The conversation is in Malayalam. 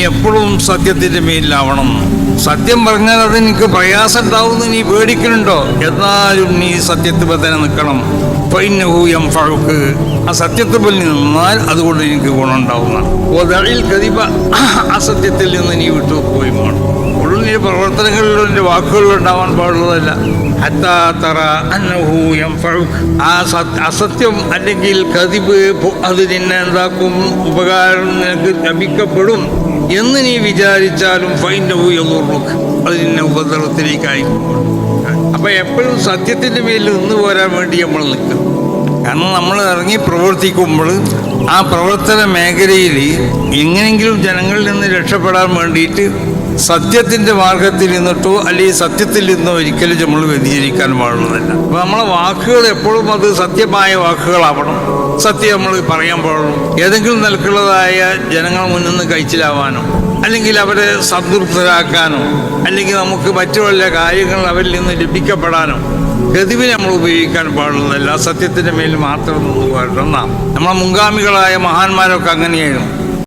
എപ്പോഴും സത്യത്തിന്റെ മേലിലാവണം. സത്യം പറഞ്ഞാൽ അത് എനിക്ക് പ്രയാസം ഉണ്ടാവുമെന്ന് നീ പേടിക്കുന്നുണ്ടോ? എന്നാലും നീ സത്യത്തിൽ തന്നെ നിൽക്കണം. ഫൗക്ക് ആ സത്യത്തിൽ നിന്നാൽ അതുകൊണ്ട് എനിക്ക് ഗുണമുണ്ടാവുന്നതാണ്. കതിബ അസത്യത്തിൽ നിന്ന് നീ വിട്ടു പോയി വേണം. ഒടും നീ പ്രവർത്തനങ്ങളിലും എൻ്റെ വാക്കുകളിലും ഉണ്ടാവാൻ പാടുള്ളതല്ല. അസത്യം അല്ലെങ്കിൽ കതിബ് അത് നിന്നെ എന്താക്കും, ഉപകാരം നിനക്ക് ലഭിക്കപ്പെടും എന്ന് നീ വിചാരിച്ചാലും അത് നിന്നെ ഉപദ്രവത്തിലേക്കായിരിക്കും. അപ്പൊ എപ്പോഴും സത്യത്തിന്റെ മേലിൽ നിന്ന് പോരാൻ വേണ്ടി നമ്മൾ നിൽക്കും. കാരണം നമ്മൾ ഇറങ്ങി പ്രവർത്തിക്കുമ്പോൾ ആ പ്രവർത്തന മേഖലയിൽ എങ്ങനെയെങ്കിലും ജനങ്ങളിൽ നിന്ന് രക്ഷപ്പെടാൻ വേണ്ടിയിട്ട് സത്യത്തിന്റെ മാർഗത്തിൽ നിന്നിട്ടോ അല്ലെങ്കിൽ സത്യത്തിൽ നിന്നോ ഒരിക്കലും നമ്മൾ വ്യതിചരിക്കാൻ പാടുന്നതല്ല. അപ്പൊ നമ്മളെ വാക്കുകൾ എപ്പോഴും അത് സത്യമായ വാക്കുകളാവണം. സത്യം നമ്മൾ പറയാൻ പാടുള്ളൂ. ഏതെങ്കിലും നിലക്കുള്ളതായ ജനങ്ങൾ മുന്നിൽ നിന്ന് കഴിച്ചിലാവാനോ അല്ലെങ്കിൽ അവരെ സംതൃപ്തരാക്കാനോ അല്ലെങ്കിൽ നമുക്ക് മറ്റു വല്ല കാര്യങ്ങൾ അവരിൽ നിന്ന് ലഭിക്കപ്പെടാനോ ഗതിവിനെ നമ്മൾ ഉപയോഗിക്കാൻ പാടുന്നതല്ല. സത്യത്തിന്റെ മേൽ മാത്രം നിന്ന് പോരണം. നമ്മളെ മുൻഗാമികളായ മഹാന്മാരൊക്കെ അങ്ങനെയായിരുന്നു.